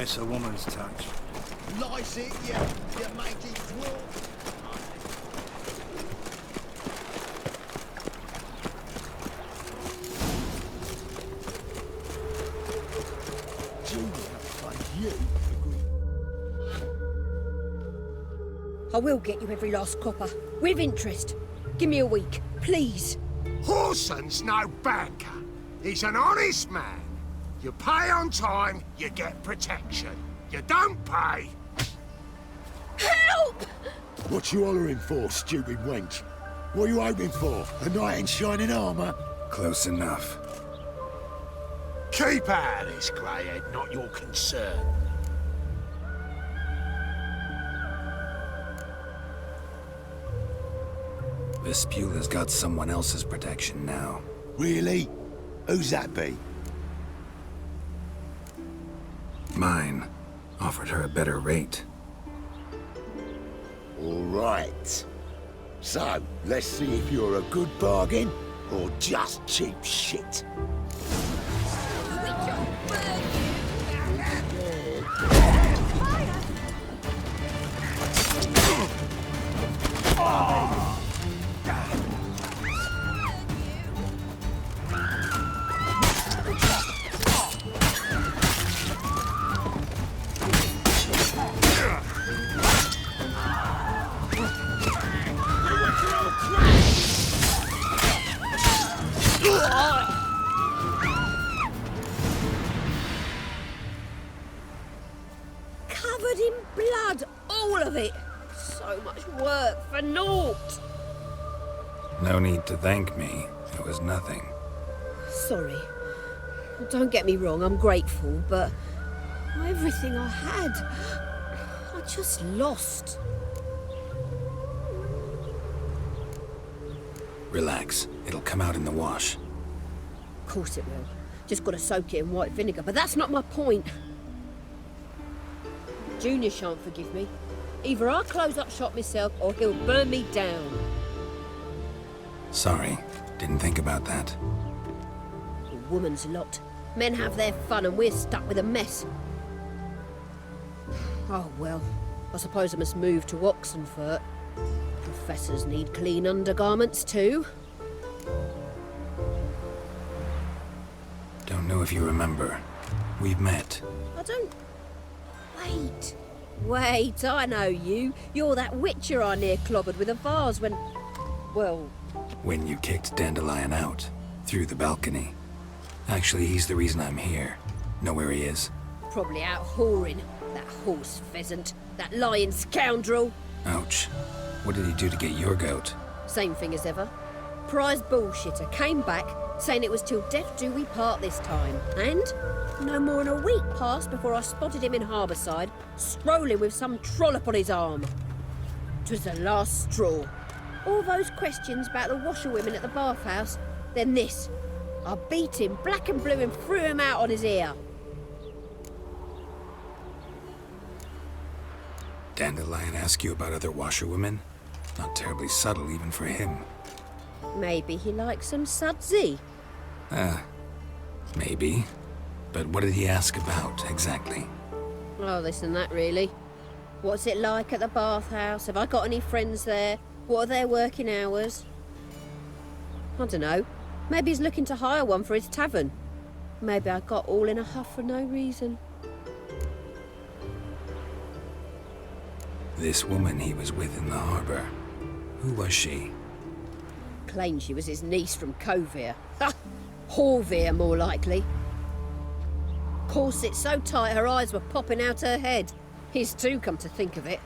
miss a woman's touch. Lice it, you mangy dwarf. I will get you every last copper, with interest. Give me a week, please. Horson's no banker. He's an honest man. You pay on time, you get protection. You don't pay... Help! What you hollering for, stupid wench? What are you hoping for? A knight in shining armour? Close enough. Keep out of this, greyhead, not your concern. Vespula's got someone else's protection now. Really? Who's that be? Mine. Offered her a better rate. All right. So, let's see if you're a good bargain or just cheap shit. Covered in blood, all of it. So much work for naught. No need to thank me. It was nothing. Sorry. Don't get me wrong, I'm grateful, but everything I had, I just lost. Relax. It'll come out in the wash. Of course it will. Just gotta soak it in white vinegar, but that's not my point. Junior shan't forgive me. Either I'll close up shop myself or he'll burn me down. Sorry. Didn't think about that. A woman's lot. Men have their fun and we're stuck with a mess. Oh well, I suppose I must move to Oxenfurt. Professors need clean undergarments too. Don't know if you remember. We've met. I don't... Wait, I know you. You're that witcher I near clobbered with a vase when... Well... When you kicked Dandelion out. Through the balcony. Actually, he's the reason I'm here. Know where he is? Probably out whoring. That horse pheasant. That lying scoundrel. Ouch. What did he do to get your goat? Same thing as ever. Prize bullshitter came back, saying it was till death do we part this time. And no more than a week passed before I spotted him in Harbourside, strolling with some trollop on his arm. 'Twas the last straw. All those questions about the washerwomen at the bathhouse, then this. I beat him black and blue and threw him out on his ear. Dandelion ask you about other washerwomen? Not terribly subtle even for him. Maybe he likes some sudsy. Maybe. But what did he ask about, exactly? Oh, this and that, really. What's it like at the bathhouse? Have I got any friends there? What are their working hours? I don't know. Maybe he's looking to hire one for his tavern. Maybe I got all in a huff for no reason. This woman he was with in the harbour. Who was she? Claimed she was his niece from Kovir. Ha! Horvir, more likely. Corset so tight her eyes were popping out her head. His too, come to think of it.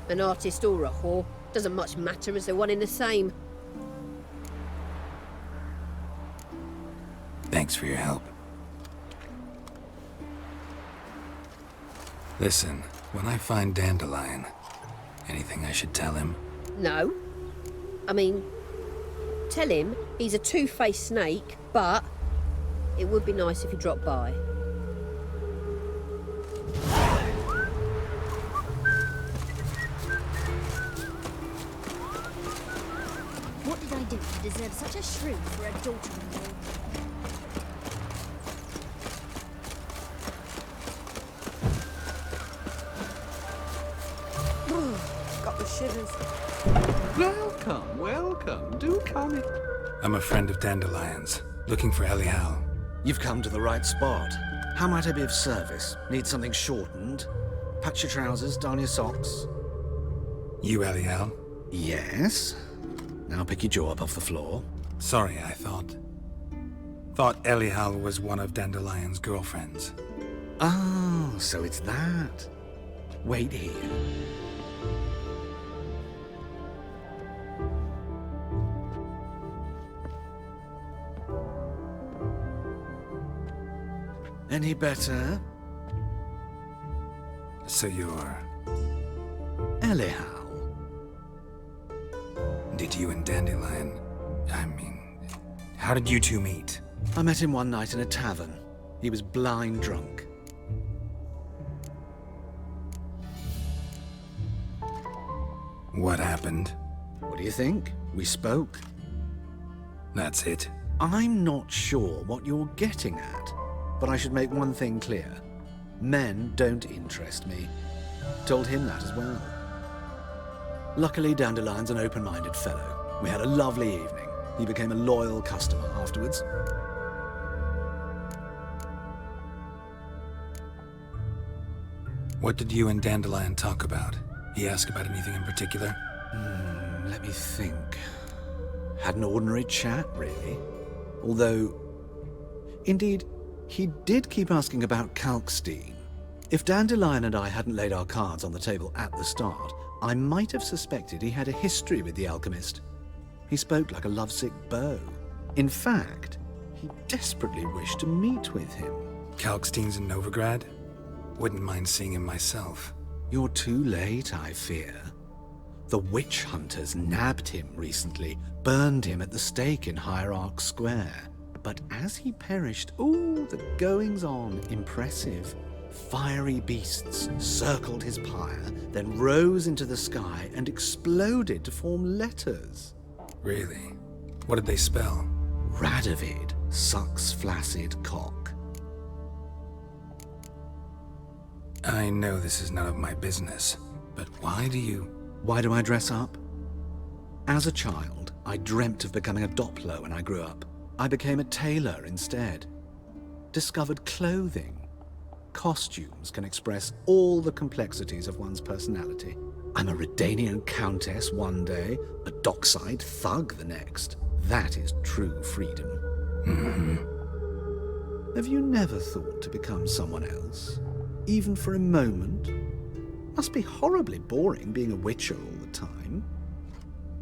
An artist or a whore. Doesn't much matter as they're one in the same. Thanks for your help. Listen, when I find Dandelion, anything I should tell him? No. I mean, tell him he's a two-faced snake, but it would be nice if he dropped by. What did I do to deserve such a shrew for a daughter-in-law? the shivers. Welcome, welcome. Do come in. I'm a friend of Dandelion's, looking for Elial. You've come to the right spot. How might I be of service? Need something shortened? Patch your trousers, darn your socks. You Elial? Yes. Now pick your jaw up off the floor. Sorry, I thought Elial was one of Dandelion's girlfriends. Oh, so it's that. Wait here. Any better? So you're... Elial. Did you and Dandelion... how did you two meet? I met him one night in a tavern. He was blind drunk. What happened? What do you think? We spoke. That's it. I'm not sure what you're getting at, but I should make one thing clear. Men don't interest me. Told him that as well. Luckily, Dandelion's an open-minded fellow. We had a lovely evening. He became a loyal customer afterwards. What did you and Dandelion talk about? He asked about anything in particular? Let me think. Had an ordinary chat, really. Although, indeed, he did keep asking about Kalkstein. If Dandelion and I hadn't laid our cards on the table at the start, I might have suspected he had a history with the alchemist. He spoke like a lovesick beau. In fact, he desperately wished to meet with him. Kalkstein's in Novigrad? Wouldn't mind seeing him myself. You're too late, I fear. The witch hunters nabbed him recently, burned him at the stake in Hierarch Square. But as he perished, the goings-on impressive. Fiery beasts circled his pyre, then rose into the sky and exploded to form letters. Really? What did they spell? Radovid sucks flaccid cock. I know this is none of my business, but why do I dress up? As a child, I dreamt of becoming a Doppler when I grew up. I became a tailor instead. Discovered clothing. Costumes can express all the complexities of one's personality. I'm a Redanian countess one day, a dockside thug the next. That is true freedom. Mm-hmm. Have you never thought to become someone else? Even for a moment? Must be horribly boring being a witcher all the time.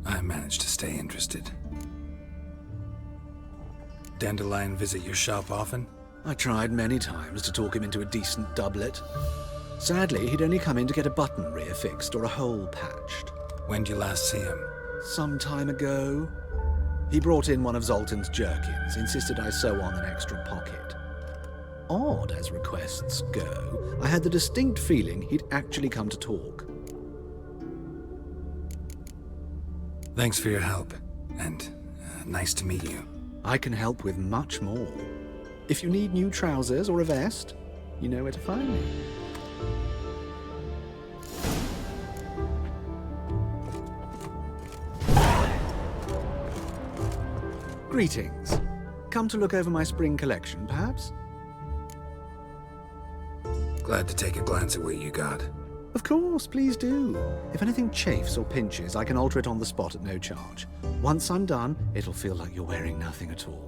I managed to stay interested. Dandelion visit your shop often? I tried many times to talk him into a decent doublet. Sadly, he'd only come in to get a button reaffixed or a hole patched. When'd you last see him? Some time ago. He brought in one of Zoltan's jerkins, insisted I sew on an extra pocket. Odd as requests go, I had the distinct feeling he'd actually come to talk. Thanks for your help, and nice to meet you. I can help with much more. If you need new trousers or a vest, you know where to find me. Greetings. Come to look over my spring collection, perhaps? Glad to take a glance at what you got. Of course, please do. If anything chafes or pinches, I can alter it on the spot at no charge. Once I'm done, it'll feel like you're wearing nothing at all.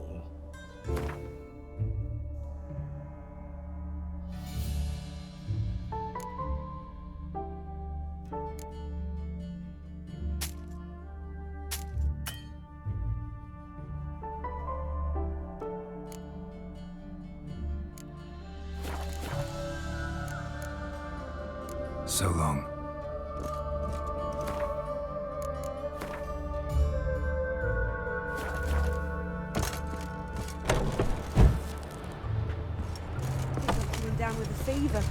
So long. I'm coming down with a fever.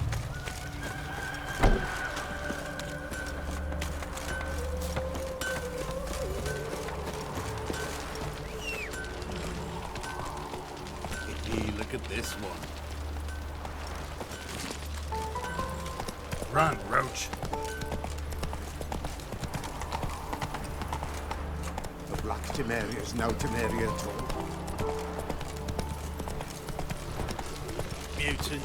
Hey, look at this one. Run, Roach. The Black Temeria's no Temeria at all. Mutant.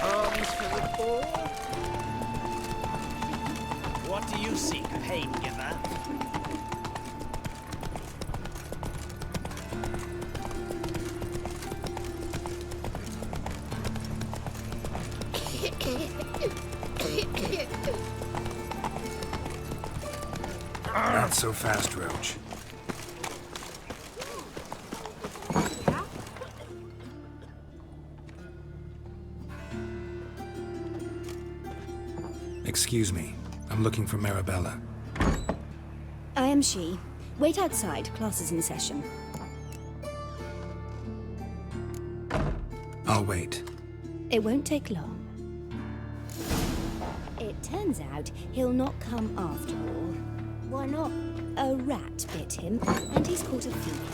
Arms for the poor. What do you seek, pain giver? Not so fast, Roach. Excuse me. I'm looking for Marabella. I am she. Wait outside. Class is in session. I'll wait. It won't take long. It turns out he'll not come after all. Why not? A rat bit him, and he's caught a fever.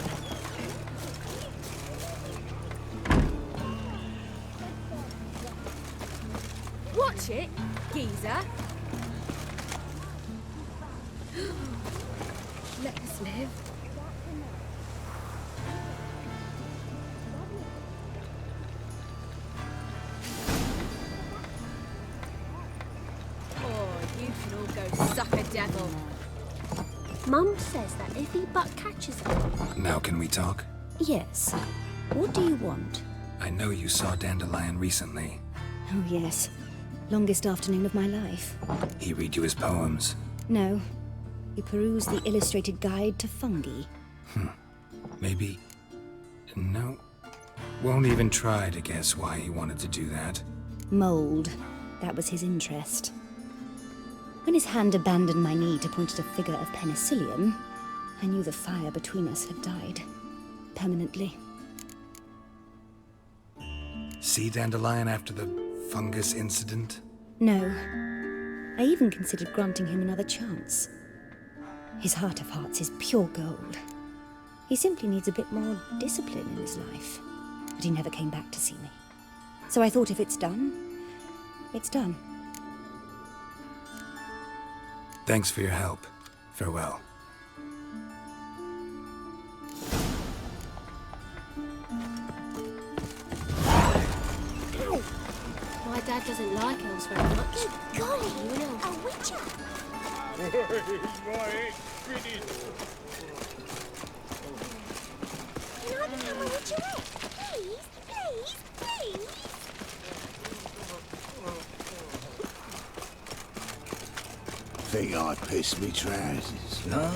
Watch it, geezer. Let us live. Oh, you can all go suck a devil. Mum says that if he but catches him. Now can we talk? Yes. What do you want? I know you saw Dandelion recently. Oh, yes. Longest afternoon of my life. He read you his poems. No. You peruse the illustrated guide to fungi. Maybe... No. Won't even try to guess why he wanted to do that. Mold. That was his interest. When his hand abandoned my knee to point at a figure of penicillium, I knew the fire between us had died. Permanently. See Dandelion after the fungus incident? No. I even considered granting him another chance. His heart of hearts is pure gold. He simply needs a bit more discipline in his life. But he never came back to see me. So I thought if it's done, it's done. Thanks for your help. Farewell. My dad doesn't like elves very much. Golly, You an elf? a witcher! Can I become a witcherette? Please, please, please! Think I pissed me trousers. No.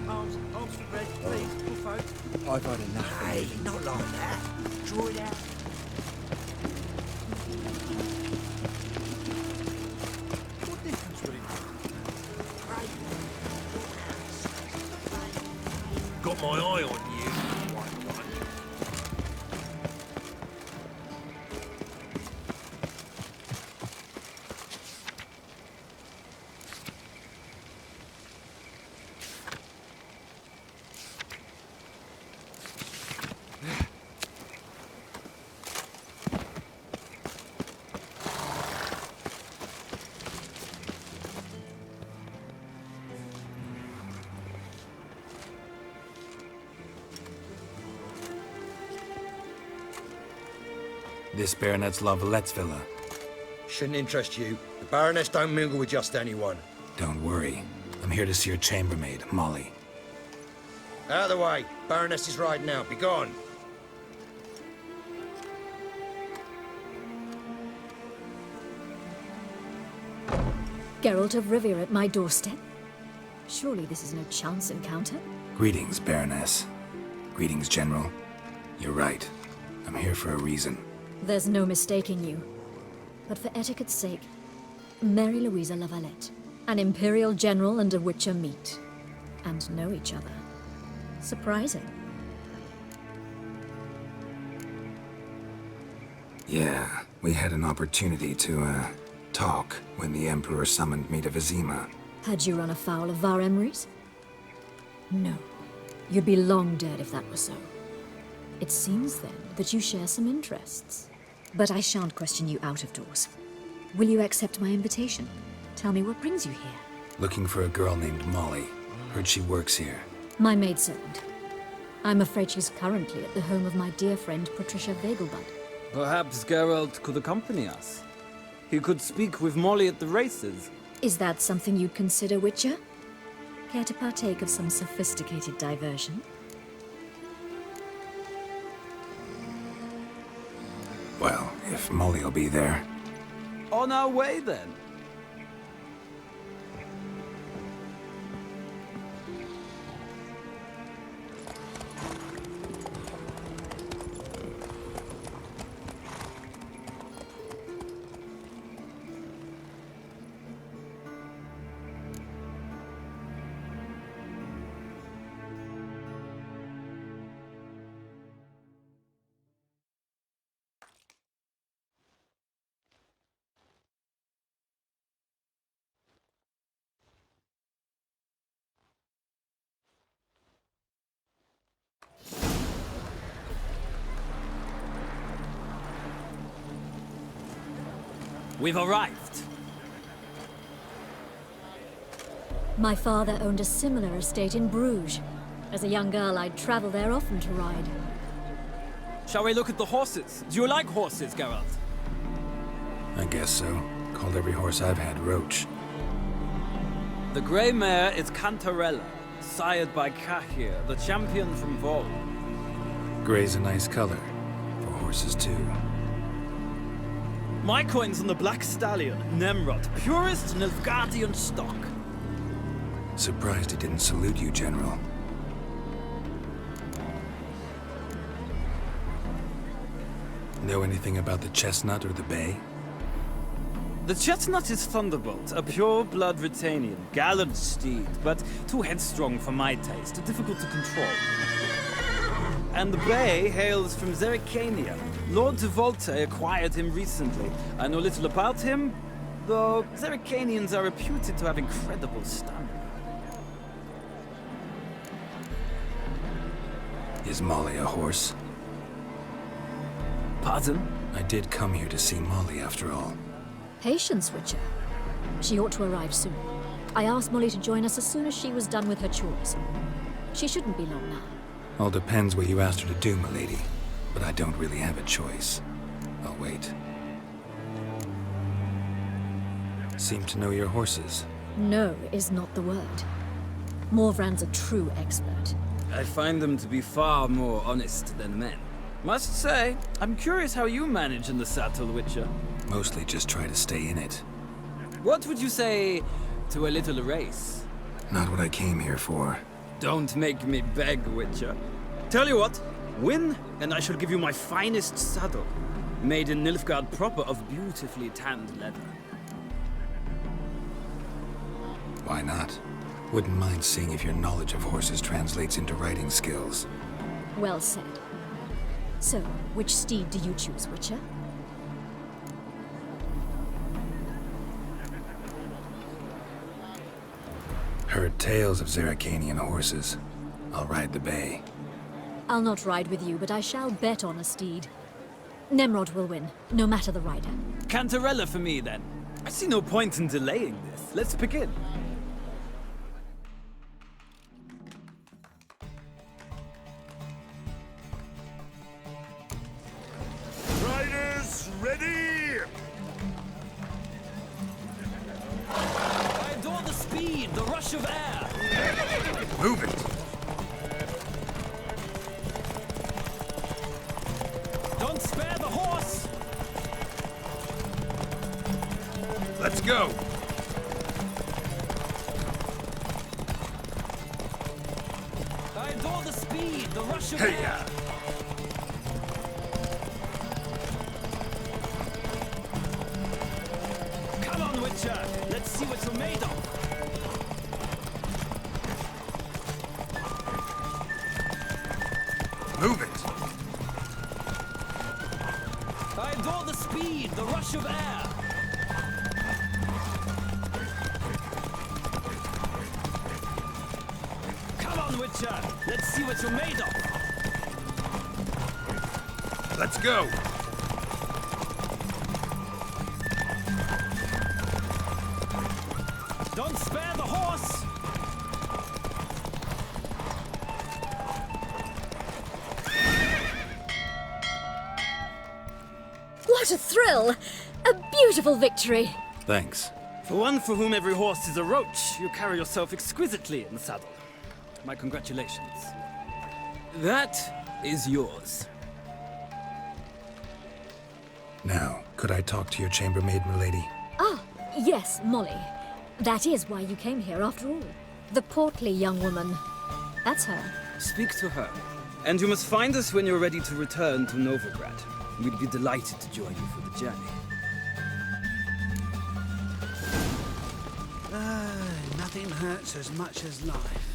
Arms for red, please, poor folk. I've had enough. Hey, not like that. Draw it out. What difference would it make? Got my eye on you, white one. This Baronet's Lavallette's villa. Shouldn't interest you. The Baroness don't mingle with just anyone. Don't worry. I'm here to see your chambermaid, Molly. Out of the way. Baroness is riding out. Be gone. Geralt of Rivia at my doorstep? Surely this is no chance encounter? Greetings, Baroness. Greetings, General. You're right. I'm here for a reason. There's no mistaking you. But for etiquette's sake, Mary Louisa Lavalette, an Imperial General and a Witcher meet. And know each other. Surprising. Yeah, we had an opportunity to, talk when the Emperor summoned me to Vizima. Had you run afoul of Var Emrys? No. You'd be long dead if that were so. It seems, then, that you share some interests. But I shan't question you out of doors. Will you accept my invitation? Tell me what brings you here. Looking for a girl named Molly. Heard she works here. My maidservant. I'm afraid she's currently at the home of my dear friend Patricia Vegelbud. Perhaps Geralt could accompany us. He could speak with Molly at the races. Is that something you'd consider, Witcher? Care to partake of some sophisticated diversion? Well, if Molly'll be there. On our way, then. We've arrived. My father owned a similar estate in Bruges. As a young girl, I'd travel there often to ride. Shall we look at the horses? Do you like horses, Geralt? I guess so. Called every horse I've had Roach. The grey mare is Cantarella, sired by Jaskier, the champion from Vol. Grey's a nice color. For horses, too. My coin's on the Black Stallion, Nemrod, purest Nilfgaardian stock. Surprised he didn't salute you, General. Know anything about the Chestnut or the Bay? The Chestnut is Thunderbolt, a pure-blood Britannian, gallant steed, but too headstrong for my taste, difficult to control. And the Bay hails from Zerrikania. Lord de Volte acquired him recently. I know little about him, though Zerrikanians are reputed to have incredible stamina. Is Molly a horse? Pardon? I did come here to see Molly, after all. Patience, Witcher. She ought to arrive soon. I asked Molly to join us as soon as she was done with her chores. She shouldn't be long now. All depends what you asked her to do, milady. But I don't really have a choice. I'll wait. Seem to know your horses. No is not the word. Morvran's a true expert. I find them to be far more honest than men. Must say, I'm curious how you manage in the saddle, Witcher. Mostly just try to stay in it. What would you say to a little race? Not what I came here for. Don't make me beg, Witcher. Tell you what, win, and I shall give you my finest saddle. Made in Nilfgaard proper of beautifully tanned leather. Why not? Wouldn't mind seeing if your knowledge of horses translates into riding skills. Well said. So, which steed do you choose, Witcher? Heard tales of Zerrikanian horses. I'll ride the Bay. I'll not ride with you, but I shall bet on a steed. Nemrod will win, no matter the rider. Cantarella for me, then. I see no point in delaying this. Let's begin. Riders, ready! I adore the speed, the rush of air. Move it! Don't spare the horse! Let's go! I adore the speed, the rush of Hey, air. Witcher! Let's see what you're made of! Move it! I adore the speed, the rush of air! Come on, Witcher! Let's see what you're made of! Let's go! Don't spare the horse! What a thrill! A beautiful victory! Thanks. For one for whom every horse is a roach, you carry yourself exquisitely in the saddle. My congratulations. That is yours. Now, could I talk to your chambermaid, milady? Ah, yes, Molly. That is why you came here after all. The portly young woman. That's her. Speak to her. And you must find us when you're ready to return to Novigrad. We'd be delighted to join you for the journey. Nothing hurts as much as life.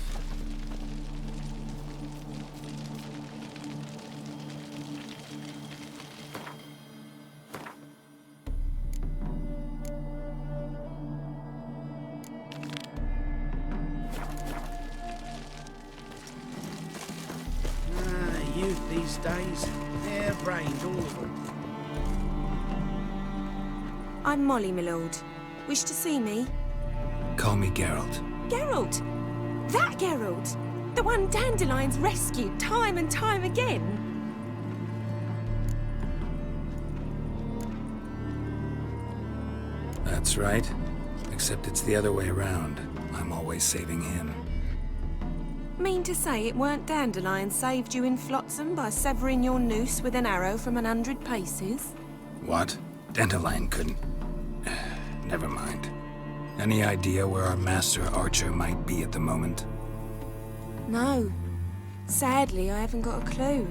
Youth these days, hair-brained, all of them. I'm Molly, my lord. Wish to see me? Call me Geralt. Geralt! That Geralt! The one Dandelion's rescued time and time again! That's right. Except it's the other way around. I'm always saving him. Mean to say it weren't Dandelion saved you in Flotsam by severing your noose with an arrow from 100 paces? What? Dandelion couldn't... Never mind. Any idea where our master archer might be at the moment? No. Sadly, I haven't got a clue.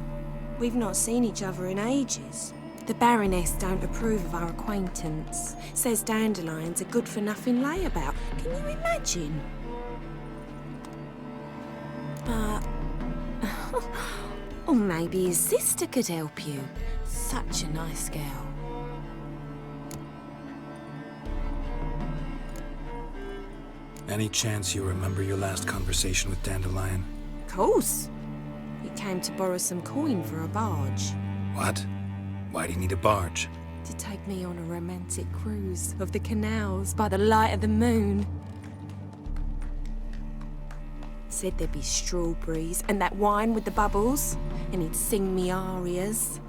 We've not seen each other in ages. The Baroness don't approve of our acquaintance. Says Dandelion's a good-for-nothing layabout. Can you imagine? But... or maybe his sister could help you. Such a nice girl. Any chance you remember your last conversation with Dandelion? Of course. He came to borrow some coin for a barge. What? Why'd he need a barge? To take me on a romantic cruise of the canals by the light of the moon. Said there'd be strawberries and that wine with the bubbles, and he'd sing me arias.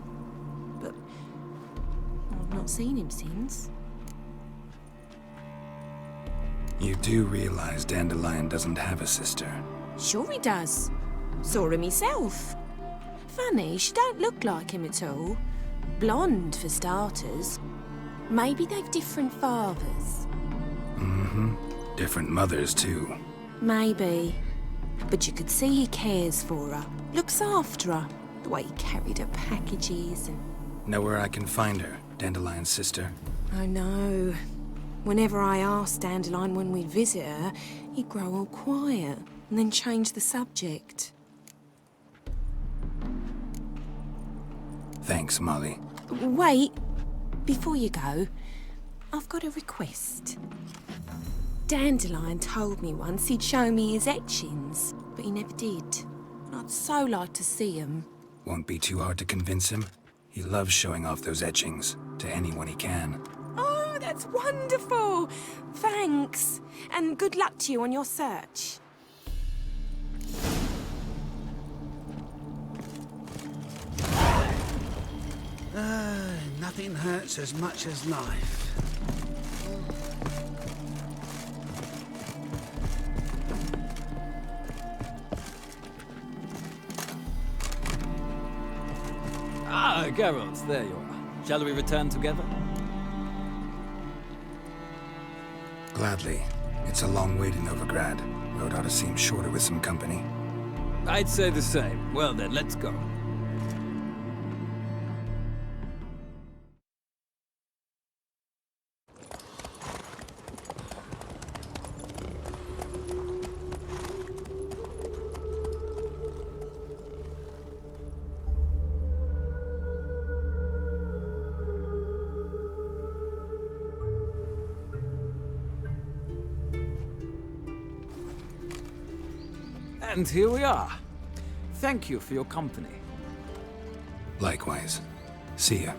But I've not seen him since. You do realize Dandelion doesn't have a sister? Sure he does. Saw him myself. Funny, she don't look like him at all. Blonde, for starters. Maybe they've different fathers. Mm-hmm. Different mothers, too. Maybe. But you could see he cares for her. Looks after her. The way he carried her packages and... Know where I can find her, Dandelion's sister? I know. Whenever I asked Dandelion when we'd visit her, he'd grow all quiet and then change the subject. Thanks, Molly. Wait. Before you go, I've got a request. Dandelion told me once he'd show me his etchings, but he never did. And I'd so like to see them. Won't be too hard to convince him. He loves showing off those etchings to anyone he can. Oh, that's wonderful! Thanks. And good luck to you on your search. Nothing hurts as much as life. Ah, Geralt, there you are. Shall we return together? Gladly. It's a long way to Novigrad. Road ought to seem shorter with some company. I'd say the same. Well then, let's go. And here we are. Thank you for your company. Likewise. See ya.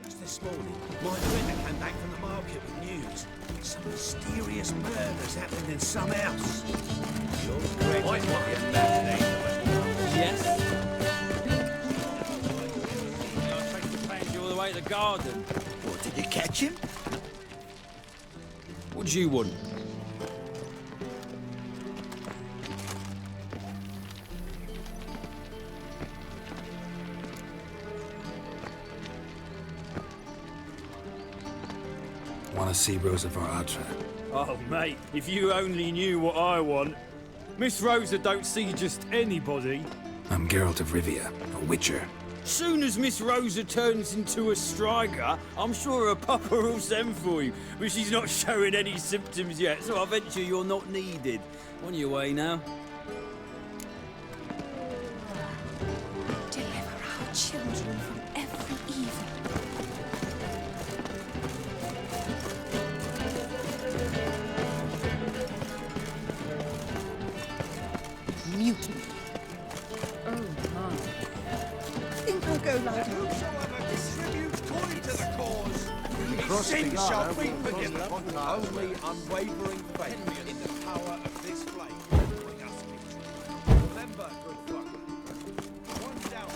Just this morning, my printer came back from the market with news. Some mysterious murders happened in some house. You're correct. Yes? I'll take the pansy all the way to the garden. What, did you catch him? What do you want? Want to see Rosa Atra? Oh, mate, if you only knew what I want. Miss Rosa don't see just anybody. I'm Geralt of Rivia, a witcher. Soon as Miss Rosa turns into a striker, I'm sure her papa will send for you. But she's not showing any symptoms yet, so I venture you're not needed. On your way now. Deliver our children from every evil. Mutiny. Oh, my. Think I'll go lie down. Whosoever distributes coin to the cause, his sin shall be forgiven. Only unwavering faith in the power of this flame. Remember, good fucker, one down.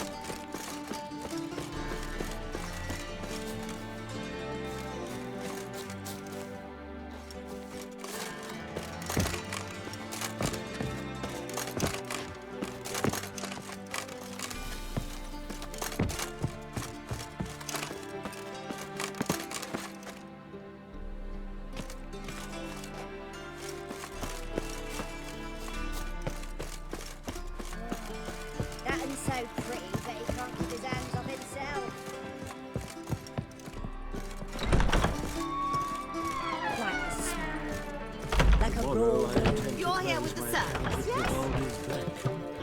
That and so pretty that he can't keep his hands off himself. Quite a smile. Like a broad. You're here with the servants, yes?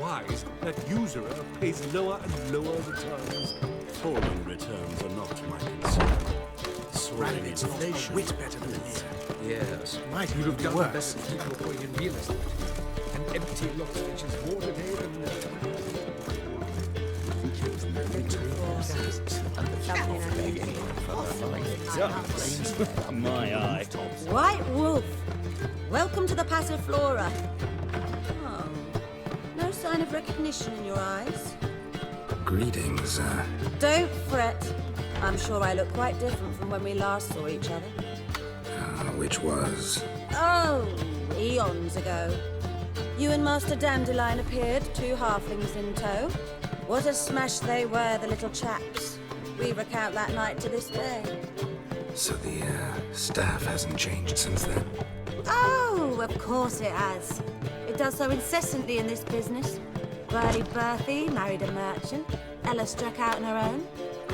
Wise that usurer pays lower and lower returns. Falling returns are not my concern. Soaring inflation. Wit better than here. Yes. Might You've be done worse better. if people put in real estate. An empty lot which is more today than My eye. White Wolf, welcome to the Passiflora. Oh, no sign of recognition in your eyes. Greetings, Don't fret. I'm sure I look quite different from when we last saw each other. which was... Oh, eons ago. You and Master Dandelion appeared, 2 halflings in tow. What a smash they were, the little chaps. We recount that night to this day. So the, staff hasn't changed since then? Oh, of course it has. It does so incessantly in this business. Burly Berthy married a merchant. Ella struck out on her own.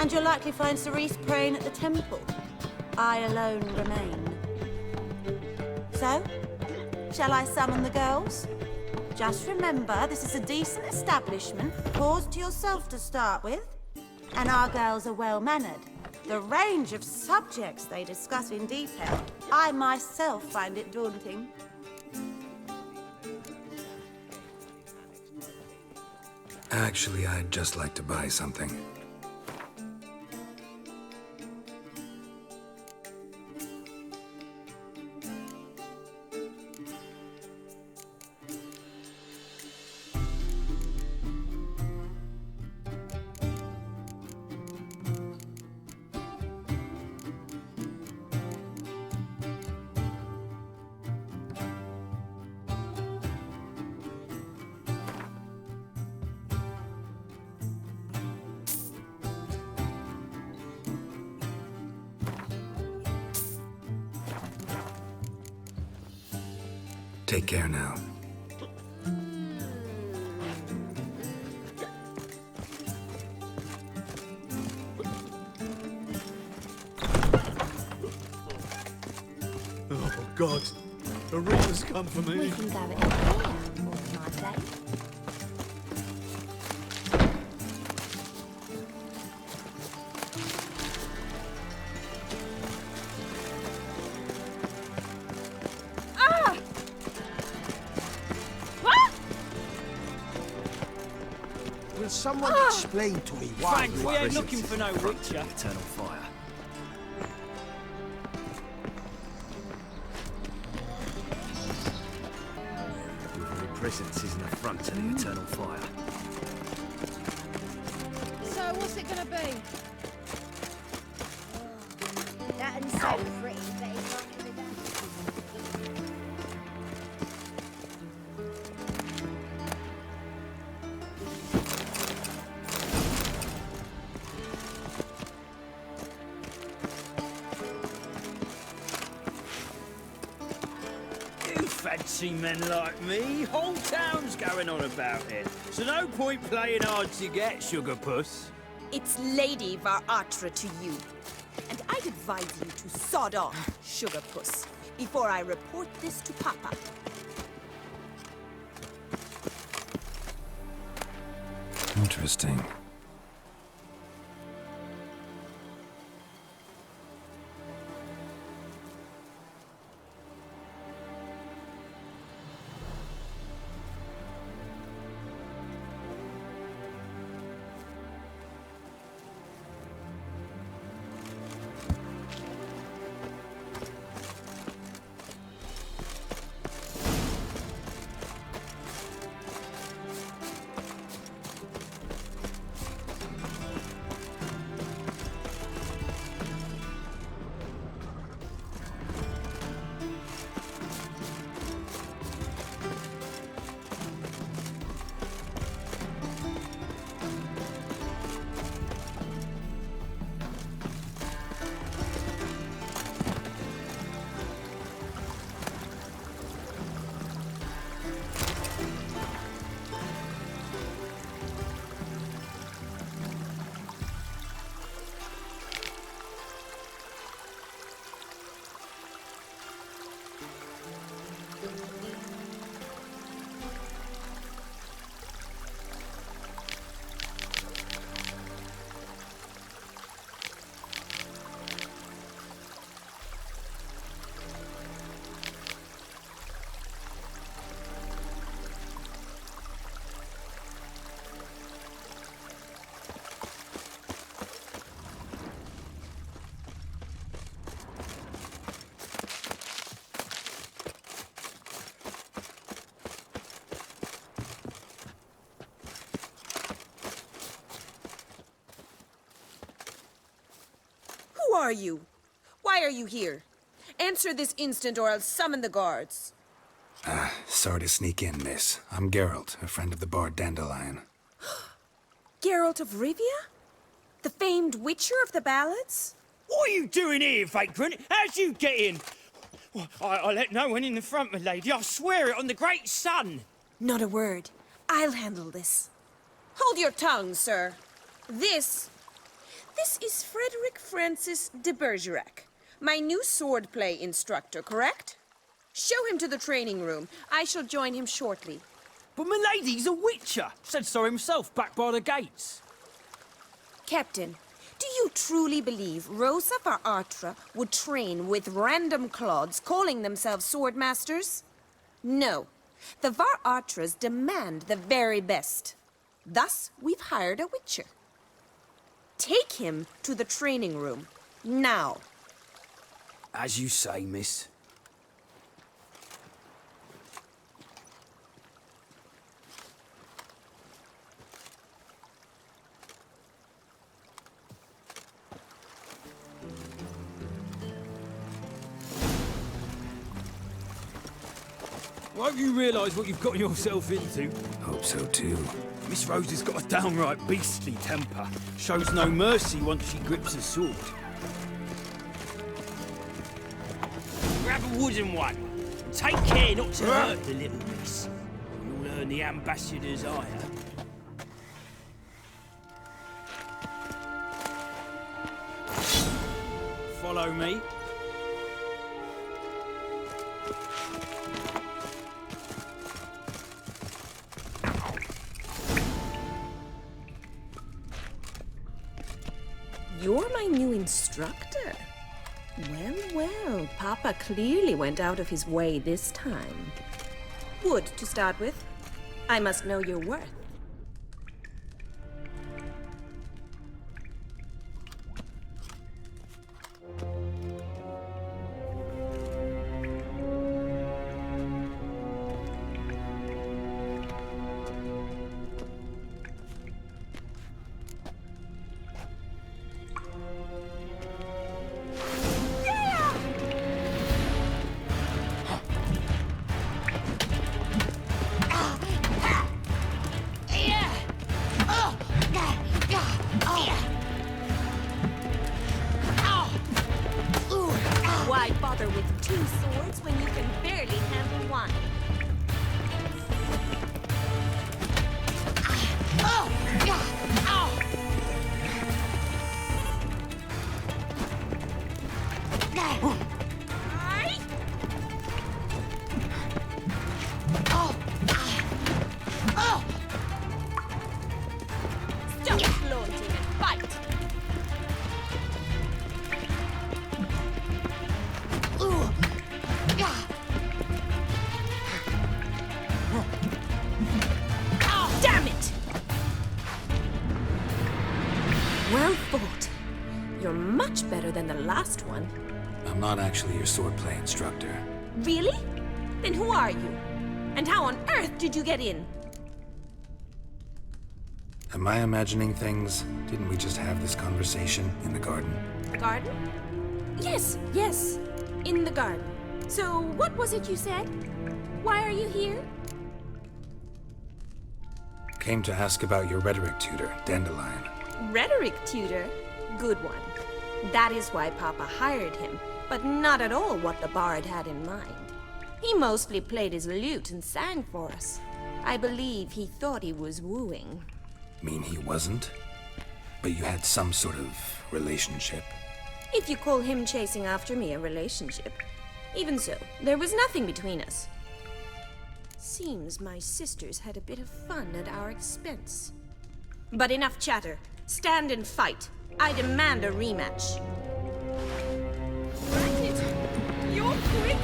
And you'll likely find Cerise praying at the temple. I alone remain. So, shall I summon the girls? Just remember, this is a decent establishment. Pause to yourself to start with. And our girls are well-mannered. The range of subjects they discuss in detail, I myself find it daunting. Actually, I'd just like to buy something. Take care now. Oh, God. The Reaper's come for me. We can go in here, more than my day. Will someone explain to me why Frank, we ain't looking for no witcher. Eternal fire. Your very presence is an affront to the eternal fire. So, what's it gonna be? That and so pretty, but it's not gonna be done. You fancy men like me? Whole town's going on about it. So no point playing hard to get, sugar puss. It's Lady Varatra to you. And I'd advise you to sod off, sugar puss, before I report this to Papa. Interesting. Who are you? Why are you here? Answer this instant or I'll summon the guards. Sorry to sneak in, miss. I'm Geralt, a friend of the bard Dandelion. Geralt of Rivia? The famed witcher of the ballads? What are you doing here, vagrant? How'd you get in? Well, I let no one in the front, my lady. I swear it on the great sun. Not a word. I'll handle this. Hold your tongue, sir. This is Frederick Francis de Bergerac, my new swordplay instructor, correct? Show him to the training room. I shall join him shortly. But my lady's a witcher. Said so himself back by the gates. Captain, do you truly believe Rosa Varatra would train with random clods calling themselves swordmasters? No. The Varatras demand the very best. Thus, we've hired a witcher. Take him to the training room, now. As you say, miss. Won't you realise what you've got yourself into? Hope so too. Miss Rose has got a downright beastly temper. Shows no mercy once she grips a sword. Grab a wooden one. And take care not to hurt the little miss. You'll earn the ambassador's ire. Follow me. You're my new instructor. Well, well, Papa clearly went out of his way this time. Wood, to start with. I must know your worth. Well fought. You're much better than the last one. I'm not actually your swordplay instructor. Really? Then who are you? And how on earth did you get in? Am I imagining things? Didn't we just have this conversation in the garden? The garden? Yes, yes. In the garden. So, what was it you said? Why are you here? Came to ask about your rhetoric tutor, Dandelion. Rhetoric tutor? Good one. That is why Papa hired him, but not at all what the bard had in mind. He mostly played his lute and sang for us. I believe he thought he was wooing. Mean he wasn't? But you had some sort of relationship? If you call him chasing after me a relationship. Even so, there was nothing between us. Seems my sisters had a bit of fun at our expense. But enough chatter. Stand and fight. I demand a rematch. You're quick!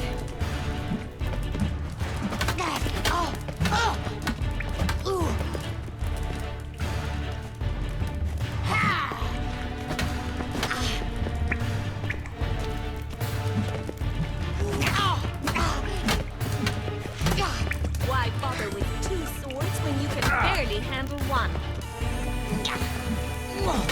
Why bother with two swords when you can barely handle one? Stop, Lord.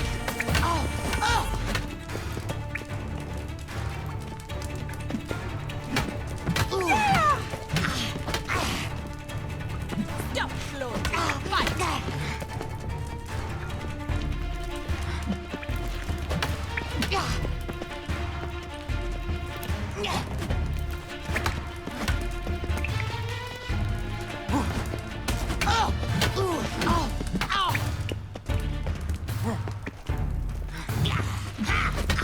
Fight!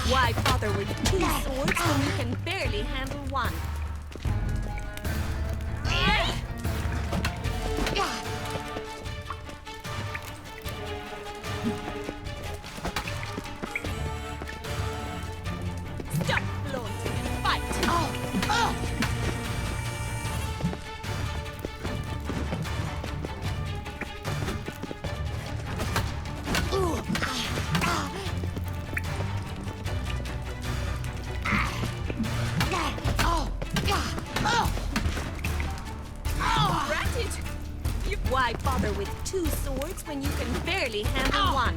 Why bother with two swords when you can barely handle one? Stop, Lord. Fight! Why bother with two swords when you can barely handle one?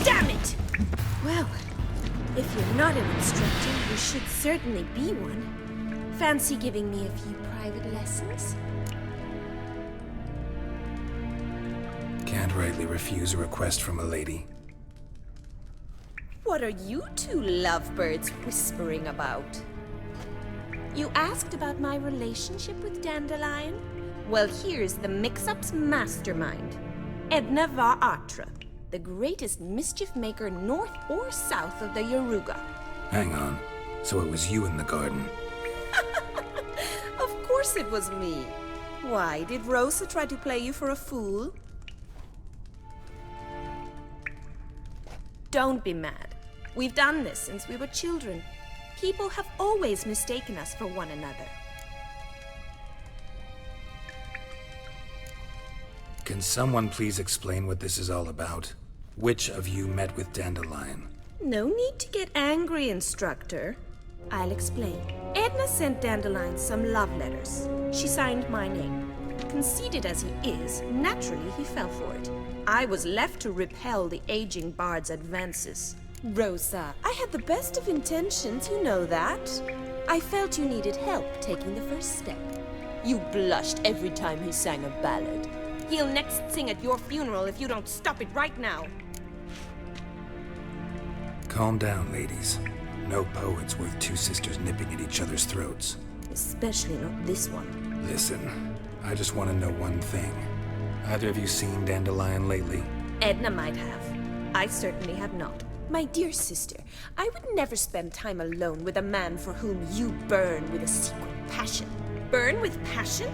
Damn it! Well, if you're not an instructor, you should certainly be one. Fancy giving me a few private lessons? Can't rightly refuse a request from a lady. What are you two lovebirds whispering about? You asked about my relationship with Dandelion? Well, here's the mix-up's mastermind. Edna var Atra, the greatest mischief maker north or south of the Yaruga. Hang on. So it was you in the garden? Of course it was me. Why, did Rosa try to play you for a fool? Don't be mad. We've done this since we were children. People have always mistaken us for one another. Can someone please explain what this is all about? Which of you met with Dandelion? No need to get angry, instructor. I'll explain. Edna sent Dandelion some love letters. She signed my name. Conceited as he is, naturally he fell for it. I was left to repel the aging bard's advances. Rosa, I had the best of intentions, you know that. I felt you needed help taking the first step. You blushed every time he sang a ballad. He'll next sing at your funeral if you don't stop it right now. Calm down, ladies. No poet's worth two sisters nipping at each other's throats. Especially not this one. Listen, I just want to know one thing. Either of you seen Dandelion lately? Edna might have. I certainly have not. My dear sister, I would never spend time alone with a man for whom you burn with a secret passion. Burn with passion?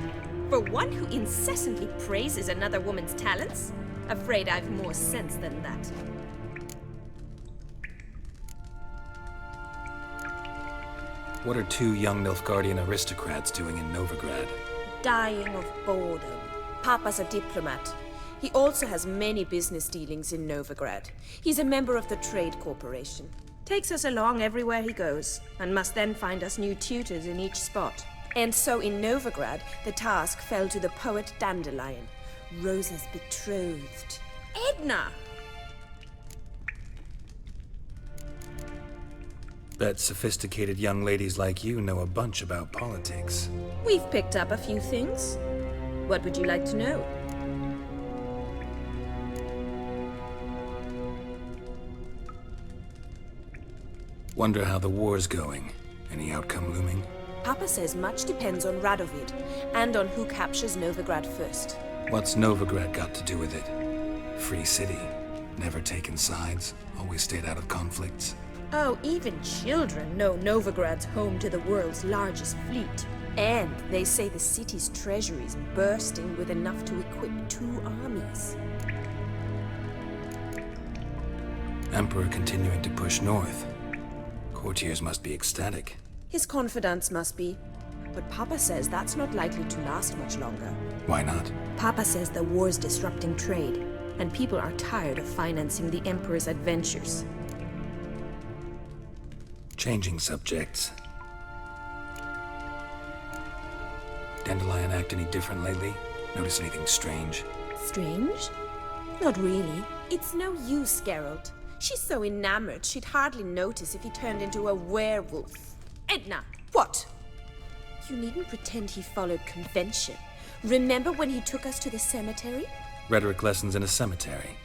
For one who incessantly praises another woman's talents? Afraid I've more sense than that. What are two young Nilfgaardian aristocrats doing in Novigrad? Dying of boredom. Papa's a diplomat. He also has many business dealings in Novigrad. He's a member of the Trade Corporation. Takes us along everywhere he goes, and must then find us new tutors in each spot. And so in Novigrad, the task fell to the poet Dandelion, Rosa's betrothed. Edna! Bet sophisticated young ladies like you know a bunch about politics. We've picked up a few things. What would you like to know? Wonder how the war's going. Any outcome looming? Papa says much depends on Radovid, and on who captures Novigrad first. What's Novigrad got to do with it? Free city. Never taken sides. Always stayed out of conflicts. Oh, even children know Novigrad's home to the world's largest fleet. And they say the city's treasury's bursting with enough to equip 2 armies. Emperor continuing to push north. Courtiers must be ecstatic. His confidants must be. But Papa says that's not likely to last much longer. Why not? Papa says the war's disrupting trade, and people are tired of financing the Emperor's adventures. Changing subjects. Dandelion act any different lately? Notice anything strange? Strange? Not really. It's no use, Geralt. She's so enamored she'd hardly notice if he turned into a werewolf. Edna, what? You needn't pretend he followed convention. Remember when he took us to the cemetery? Rhetoric lessons in a cemetery.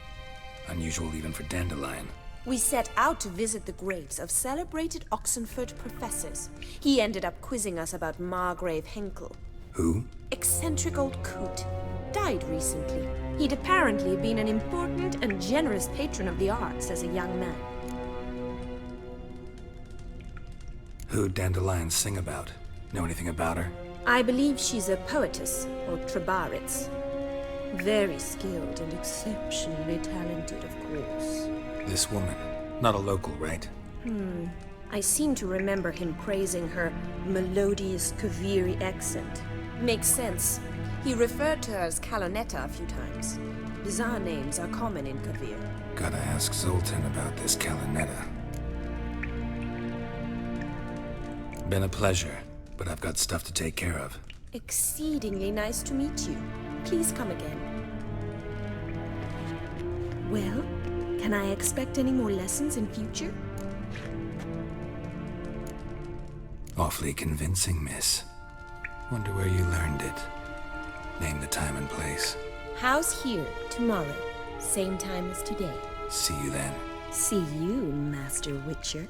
Unusual even for Dandelion. We set out to visit the graves of celebrated Oxenford professors. He ended up quizzing us about Margrave Henkel. Who? Eccentric old coot. Died recently. He'd apparently been an important and generous patron of the arts as a young man. Who'd Dandelion sing about? Know anything about her? I believe she's a poetess, or Trebaritz. Very skilled and exceptionally talented, of course. This woman. Not a local, right? I seem to remember him praising her melodious Kaviri accent. Makes sense. He referred to her as Calonetta a few times. Bizarre names are common in Kavir. Gotta ask Zoltan about this Calonetta. Been a pleasure, but I've got stuff to take care of. Exceedingly nice to meet you. Please come again. Well, can I expect any more lessons in future? Awfully convincing, miss. Wonder where you learned it. Name the time and place. House here, tomorrow. Same time as today. See you then. See you, Master Witcher.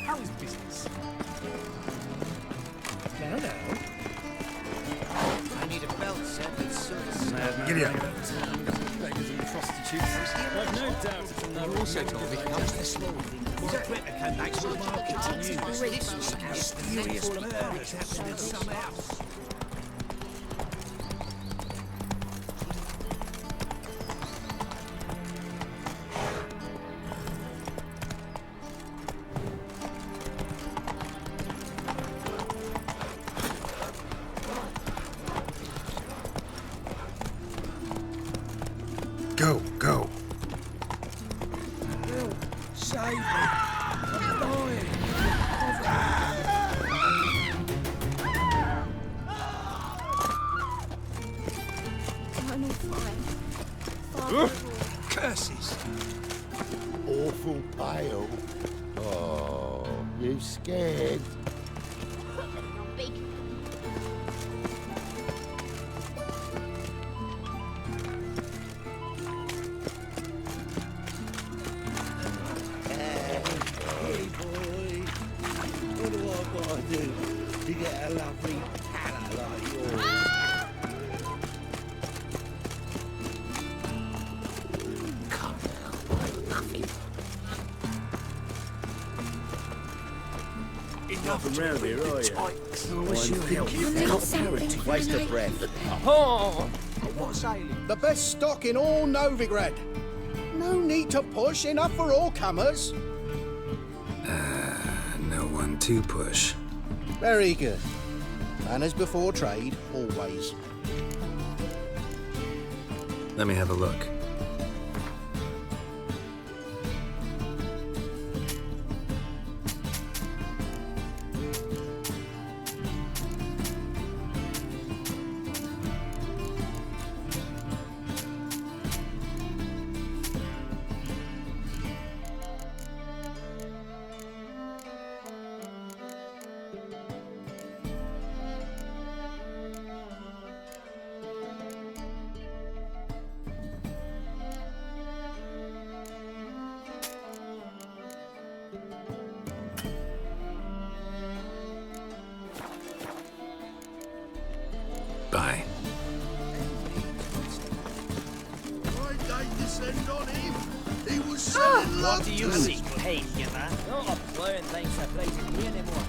How is business? No. I need a belt set with silver. Giddy up. Beggars and prostitutes. I've no doubt it's a You also told me comes this morning. Was that better came back to the market news? This was some mysterious murder has happened in some house. Go, go. Help! Save me! I'm dying! I'm on fire. Curses! Awful pale. Oh, you scared? Hey boy, what do I gotta do to get a lovely talent like yours? Come now, I love you. Enough around here, are you? What's your help? Waste of breath. Oh! What's ailing? The best stock in all Novigrad. No need to push, enough for all comers. No one to push. Very good. Manners before trade, always. Let me have a look. Bye. Why did you descend on him? He was selling What do you lotus. seek, painkiller? Not a blowing things a place in here anymore.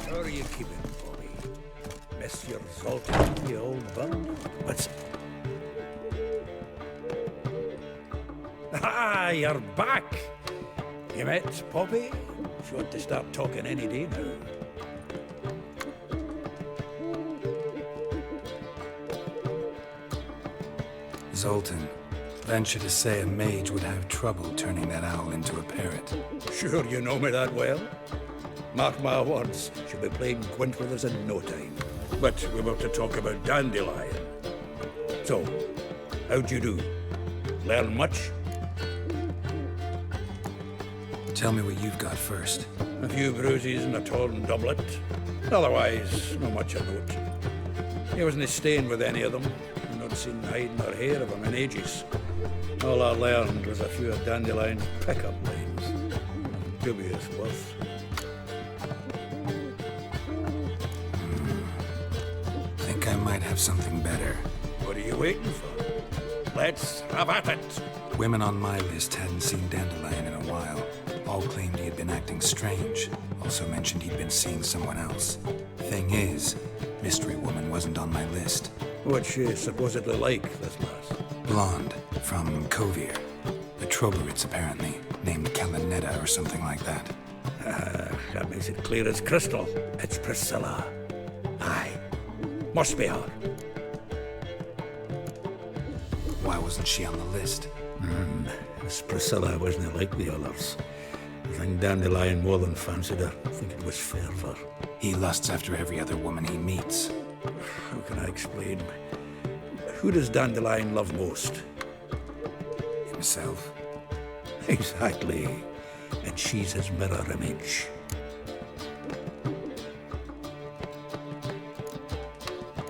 How are you keeping, Bobby? Monsieur Zoltan, the old bum? What's... Ah, you're back! You met Poppy? She ought to start talking any day now. Zoltan. Venture to say a mage would have trouble turning that owl into a parrot. Sure you know me that well? Mark my words, she'll be playing quint with us in no time. But we're about to talk about Dandelion. So, how'd you do? Learn much? Tell me what you've got first. A few bruises and a torn doublet. Otherwise, not much of note. He wasn't staying with any of them. I've not seen hide nor hair of him in ages. All I learned was a few of Dandelion's pickup lines. Dubious worth. Think I might have something better. What are you waiting for? Let's have at it! Women on my list hadn't seen Dandelion in a while. All claimed he had been acting strange. Also mentioned he'd been seeing someone else. Thing is, Mystery Woman wasn't on my list. What's she supposedly like, this lass? Blonde, from Kovir. The Troberits, apparently. Named Kalanetta or something like that. That makes it clear as crystal. It's Priscilla. Aye. Must be her. Why wasn't she on the list? Miss Priscilla wasn't like the others. I think Dandelion more than fancied her. I think it was fair for her. He lusts after every other woman he meets. How can I explain? Who does Dandelion love most? Himself. Exactly. And she's his mirror image.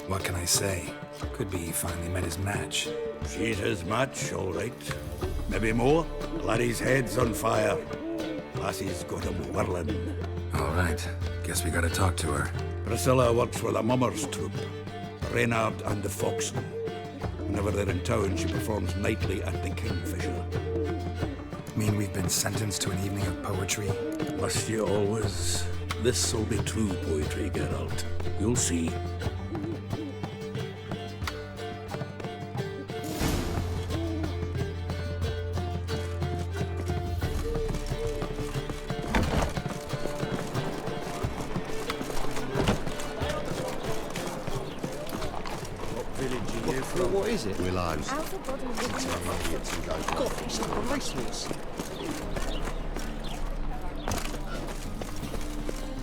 What can I say? Could be he finally met his match. She's his match, all right. Maybe more. Laddie's head's on fire. Lassie's got him whirling. All right. Guess we gotta talk to her. Priscilla works for the Mummers troupe, Reynard and the Foxen. Whenever they're in town, she performs nightly at the Kingfisher. Mean we've been sentenced to an evening of poetry? Must you always? This'll be true poetry, Geralt. You'll see. What is it? Willows. God, these are bracelets.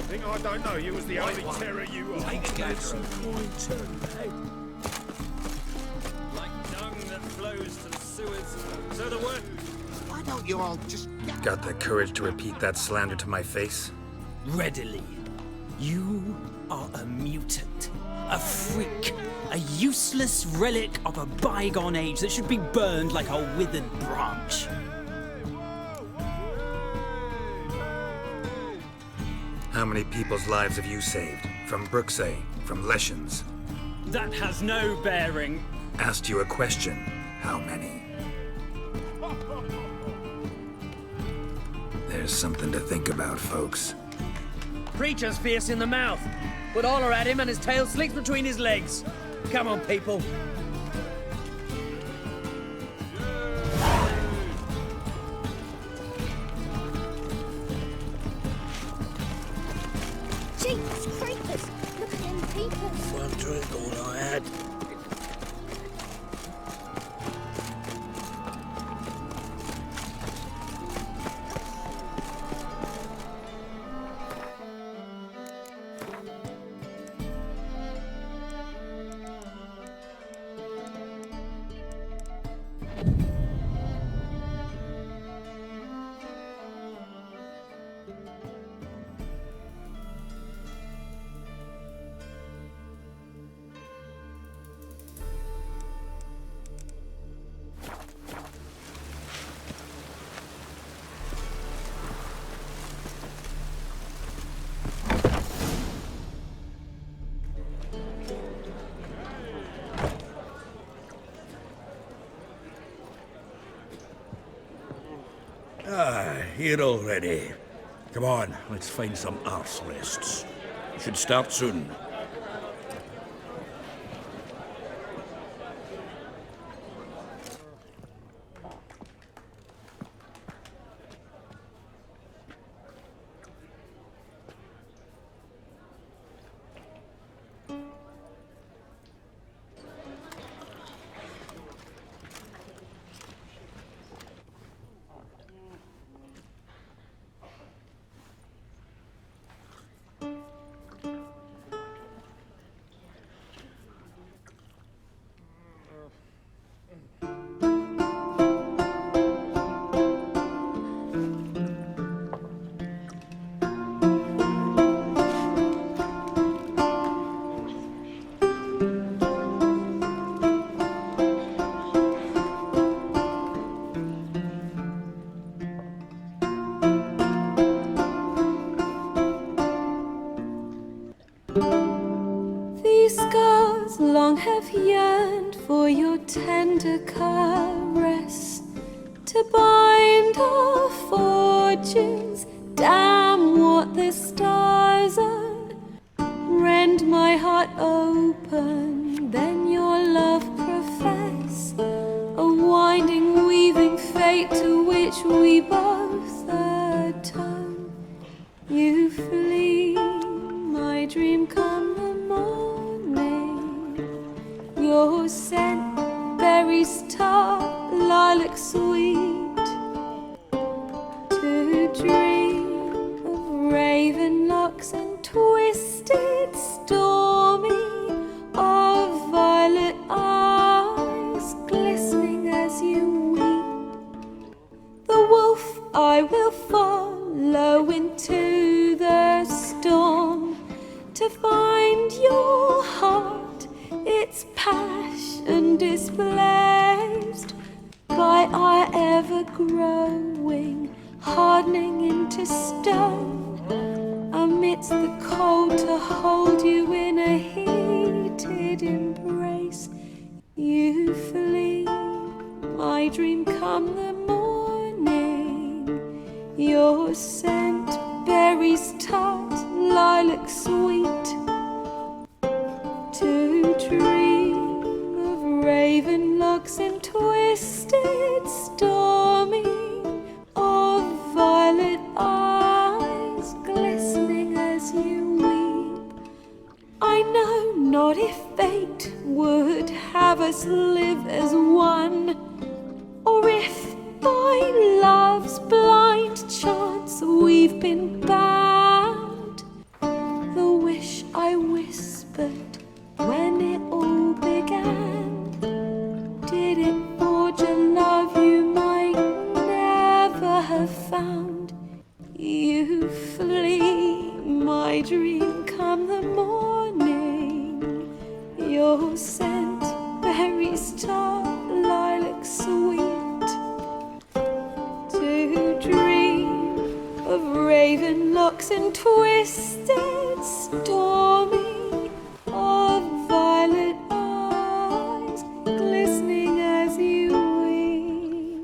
Think I don't know you was the only terror you are. Take a gander. Some coin too. Like dung that flows to the sewers. So the word. Why don't you all just... Got the courage to repeat that slander to my face? Readily. You are a mutant. A freak. A useless relic of a bygone age that should be burned like a withered branch. How many people's lives have you saved? From Brooksay? From Leshens? That has no bearing. Asked you a question. How many? There's something to think about, folks. Preacher's fierce in the mouth. Would holler at him and his tail slicks between his legs. Come on, people. Jeepers creepers! Look at them people! One drink all I had. Here already. Come on, let's find some arse rests. We should start soon. long have yearned for your tender caress, to bind our fortunes. Damn what the stars are. Rend my heart open, then your love profess, a winding, weaving fate to which we both atone. You flee, my dream come the morning. Your scent, berries tart, lilac sweet, to dream of raven locks and twisted, stormy, of violet eyes glistening as you weep. The wolf I will follow into the storm, to find your heart, its passion displaced by our ever-growing, hardening into come the morning. Your scent, berries tart, lilac sweet. To dream of raven locks and twisted stormy, of violet eyes glistening as you weep. I know not if fate would have us live as one, or if by love's blind chance we've been bound. The wish I whispered when it all began, did it forge a love you might never have found? You flee, my dream, come the morning. Your scent, berries tart, lilac sweet. To dream of raven locks and twisted stormy, of violet eyes glistening as you weep.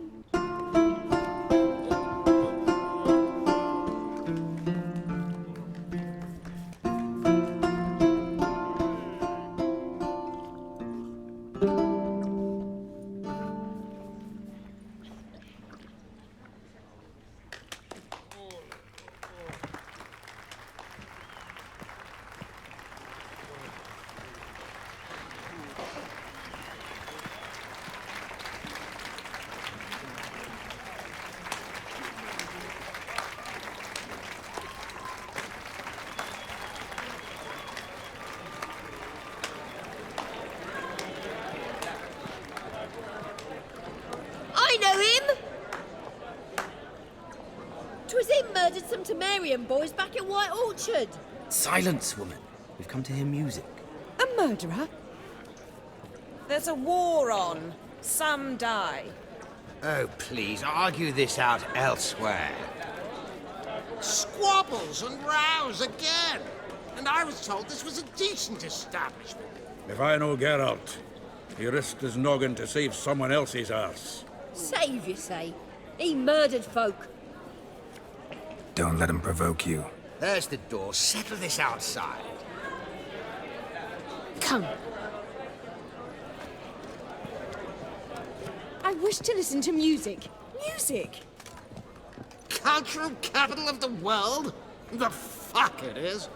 I know him! 'Twas him murdered some Temerian boys back in White Orchard. Silence, woman. We've come to hear music. A murderer? There's a war on. Some die. Oh, please, argue this out elsewhere. Squabbles and rows again. And I was told this was a decent establishment. If I know Geralt, he risked his noggin to save someone else's arse. Save, you say? He murdered folk. Don't let him provoke you. There's the door. Settle this outside. Come. I wish to listen to music. Music! Cultural capital of the world? The fuck it is.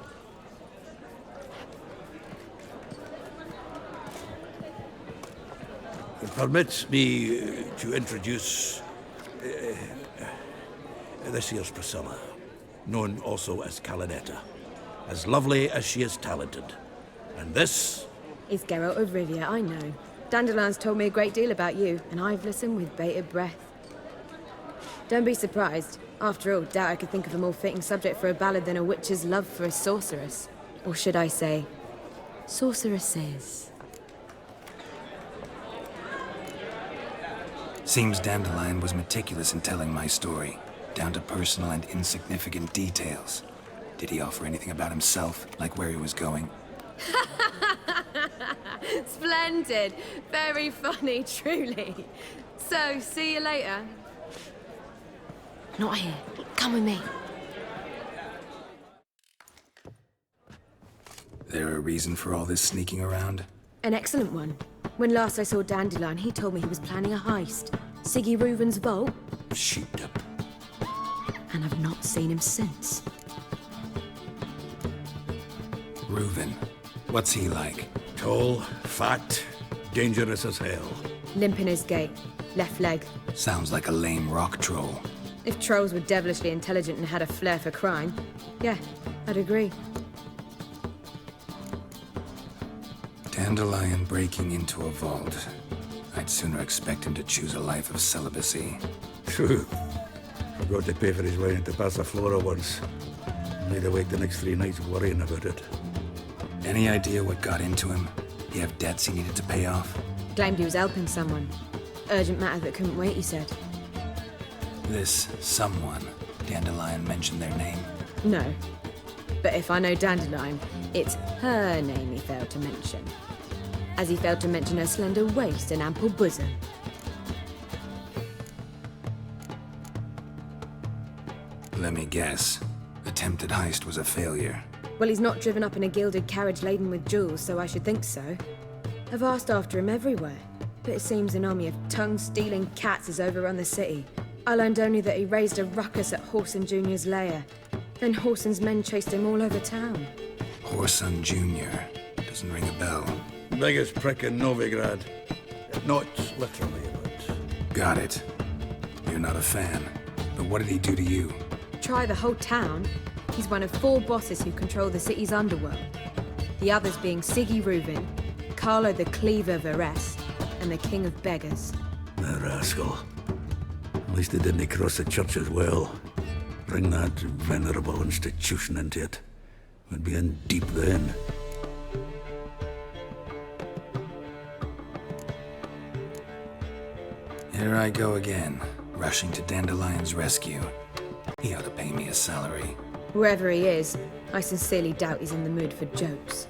Permit me to introduce this here's Priscilla, known also as Calinetta, as lovely as she is talented. And this Is Geralt of Rivia, I know. Dandelion's told me a great deal about you, and I've listened with bated breath. Don't be surprised. After all, doubt I could think of a more fitting subject for a ballad than a witch's love for a sorceress. Or should I say, sorceresses. Seems Dandelion was meticulous in telling my story, down to personal and insignificant details. Did he offer anything about himself, like where he was going? Splendid. Very funny, truly. So, see you later. Not here. Come with me. There a reason for all this sneaking around? An excellent one. When last I saw Dandelion, he told me he was planning a heist. Siggy Reuven's vault. sheepdom. And I've not seen him since. Reuven. What's he like? Tall, fat, dangerous as hell. Limp in his gait. Left leg. Sounds like a lame rock troll. If trolls were devilishly intelligent and had a flair for crime, yeah, I'd agree. Dandelion breaking into a vault. I'd sooner expect him to choose a life of celibacy. True. Forgot to pay for his way into Passaflora once. Laid awake the next 3 nights worrying about it. Any idea what got into him? He have debts he needed to pay off? Claimed he was helping someone. Urgent matter that couldn't wait, he said. This someone, Dandelion mentioned their name? No. But if I know Dandelion, it's her name he failed to mention. As he failed to mention her slender waist and ample bosom. Let me guess. Attempted heist was a failure. Well, he's not driven up in a gilded carriage laden with jewels, so I should think so. I've asked after him everywhere, but it seems an army of tongue-stealing cats has overrun the city. I learned only that he raised a ruckus at Horson Jr.'s lair. Then Horson's men chased him all over town. Horson Jr. Doesn't ring a bell. Biggest prick in Novigrad. Not literally, but... Got it. You're not a fan. But what did he do to you? Try the whole town. He's one of 4 bosses who control the city's underworld. The others being Siggy Reuven, Carlo the Cleaver Verest, and the King of Beggars. The rascal. At least he didn't cross the church as well. Bring that venerable institution into it. We'd be in deep then. Here I go again, rushing to Dandelion's rescue. He ought to pay me a salary. Whoever he is, I sincerely doubt he's in the mood for jokes.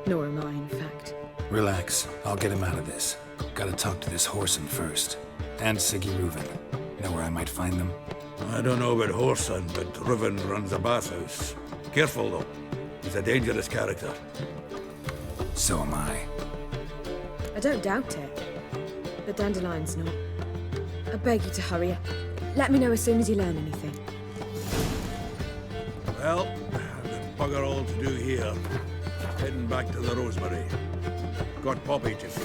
Nor am I, in fact. Relax, I'll get him out of this. Gotta talk to this Horson first. And Siggy Reuven. Know where I might find them? I don't know about Horson, but Reuven runs a bathhouse. Careful, though. He's a dangerous character. So am I. I don't doubt it. But Dandelion's not. I beg you to hurry up. Let me know as soon as you learn anything. Well, I've got bugger all to do here. Heading back to the Rosemary. Got Poppy to see.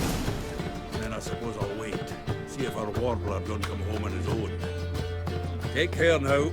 And then I suppose I'll wait. See if our warbler don't come home on his own. Take care now.